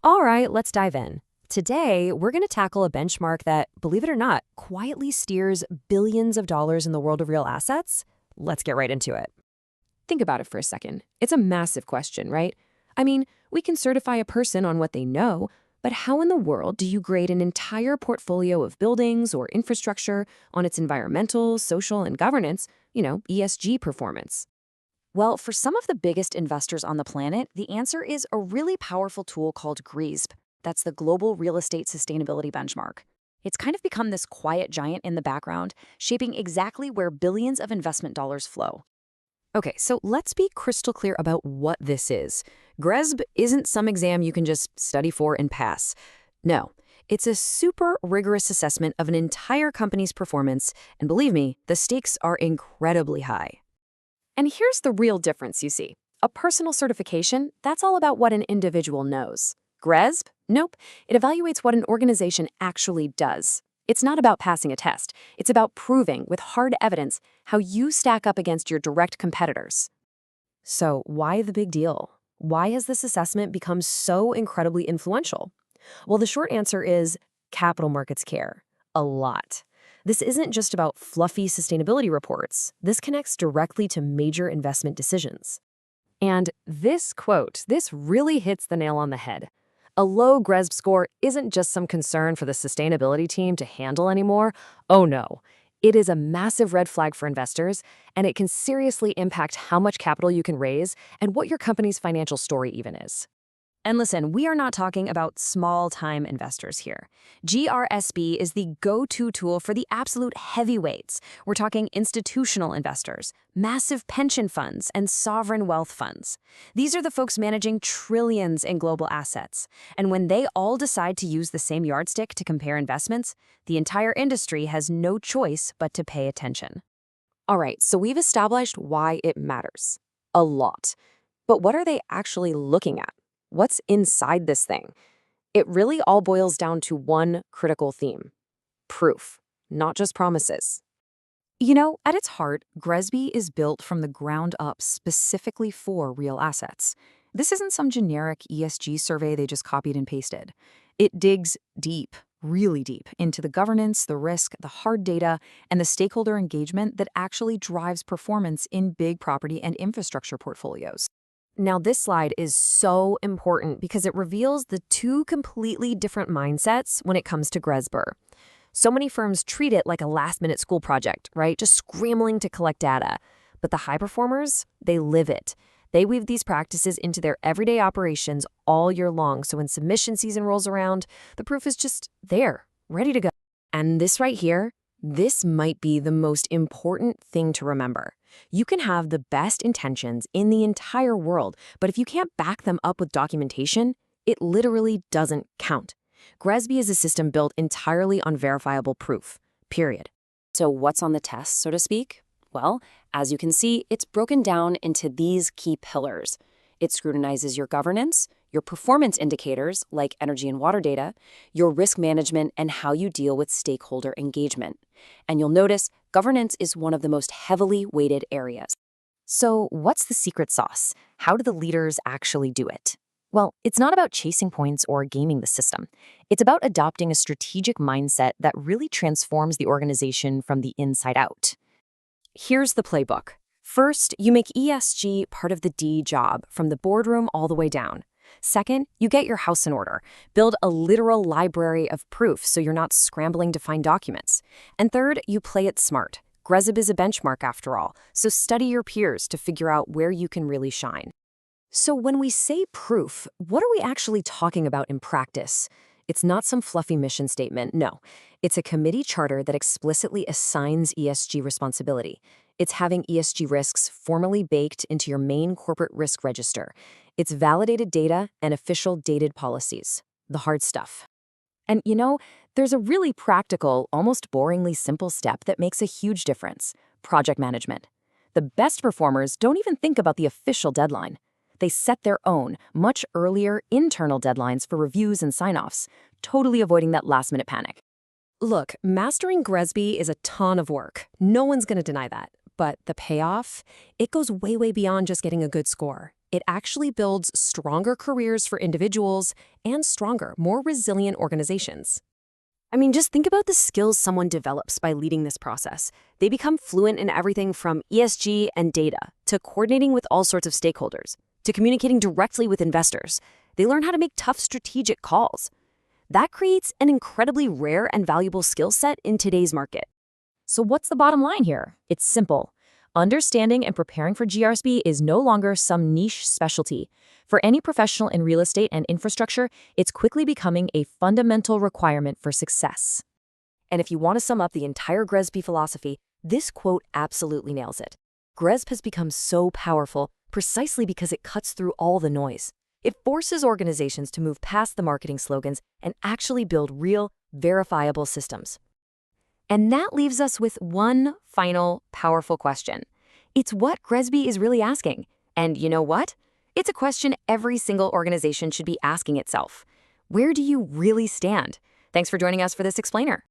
All right, let's dive in. Today, we're going to tackle a benchmark that, believe it or not, quietly steers billions of dollars in the world of real assets. Let's get right into it. Think about it for a second. It's a massive question, right? I mean, we can certify a person on what they know, but how in the world do you grade an entire portfolio of buildings or infrastructure on its environmental, social, and governance, ESG performance? Well, for some of the biggest investors on the planet, the answer is a really powerful tool called GRESB. That's the Global Real Estate Sustainability Benchmark. It's kind of become this quiet giant in the background, shaping exactly where billions of investment dollars flow. Okay, so let's be crystal clear about what this is. GRESB isn't some exam you can just study for and pass. No, it's a super rigorous assessment of an entire company's performance, and believe me, the stakes are incredibly high. And here's the real difference, you see. A personal certification, that's all about what an individual knows. GRESB? Nope. It evaluates what an organization actually does. It's not about passing a test. It's about proving, with hard evidence, how you stack up against your direct competitors. So why the big deal? Why has this assessment become so incredibly influential? Well, the short answer is capital markets care. A lot. This isn't just about fluffy sustainability reports. This connects directly to major investment decisions. And this quote, this really hits the nail on the head. A low GRESB score isn't just some concern for the sustainability team to handle anymore. Oh no. It is a massive red flag for investors, and it can seriously impact how much capital you can raise and what your company's financial story even is. And listen, we are not talking about small-time investors here. GRSB is the go-to tool for the absolute heavyweights. We're talking institutional investors, massive pension funds, and sovereign wealth funds. These are the folks managing trillions in global assets. And when they all decide to use the same yardstick to compare investments, the entire industry has no choice but to pay attention. All right, so we've established why it matters. A lot. But what are they actually looking at? What's inside this thing? It really all boils down to one critical theme: proof, not just promises. At its heart, GRESB is built from the ground up specifically for real assets. This isn't some generic ESG survey they just copied and pasted. It digs deep, really deep, into the governance, the risk, the hard data, and the stakeholder engagement that actually drives performance in big property and infrastructure portfolios. Now, this slide is so important because it reveals the two completely different mindsets when it comes to GRESB. So many firms treat it like a last-minute school project, right? Just scrambling to collect data. But the high performers, they live it. They weave these practices into their everyday operations all year long, so when submission season rolls around, the proof is just there, ready to go. And this right here, this might be the most important thing to remember. You can have the best intentions in the entire world, but if you can't back them up with documentation, it literally doesn't count. GRESB is a system built entirely on verifiable proof, period. So what's on the test, so to speak? Well, as you can see, it's broken down into these key pillars. It scrutinizes your governance, your performance indicators like energy and water data, your risk management, and how you deal with stakeholder engagement. And you'll notice governance is one of the most heavily weighted areas. So what's the secret sauce? How do the leaders actually do it? Well, it's not about chasing points or gaming the system. It's about adopting a strategic mindset that really transforms the organization from the inside out. Here's the playbook. First, you make ESG part of the D job, from the boardroom all the way down. Second, you get your house in order. Build a literal library of proof so you're not scrambling to find documents. And third, you play it smart. GRESB is a benchmark after all, so study your peers to figure out where you can really shine. So when we say proof, what are we actually talking about in practice? It's not some fluffy mission statement, no. It's a committee charter that explicitly assigns ESG responsibility. It's having ESG risks formally baked into your main corporate risk register. It's validated data and official dated policies, the hard stuff. And there's a really practical, almost boringly simple step that makes a huge difference: project management. The best performers don't even think about the official deadline. They set their own, much earlier internal deadlines for reviews and sign-offs, totally avoiding that last-minute panic. Look, mastering GRESB is a ton of work. No one's going to deny that. But the payoff? It goes way, way beyond just getting a good score. It actually builds stronger careers for individuals and stronger, more resilient organizations. I mean, just think about the skills someone develops by leading this process. They become fluent in everything from ESG and data, to coordinating with all sorts of stakeholders, to communicating directly with investors. They learn how to make tough strategic calls. That creates an incredibly rare and valuable skill set in today's market. So what's the bottom line here? It's simple. Understanding and preparing for GRESB is no longer some niche specialty. For any professional in real estate and infrastructure, it's quickly becoming a fundamental requirement for success. And if you want to sum up the entire GRESB philosophy, this quote absolutely nails it. GRESB has become so powerful precisely because it cuts through all the noise. It forces organizations to move past the marketing slogans and actually build real, verifiable systems. And that leaves us with one final powerful question. It's what GRESB is really asking. And you know what? It's a question every single organization should be asking itself. Where do you really stand? Thanks for joining us for this explainer.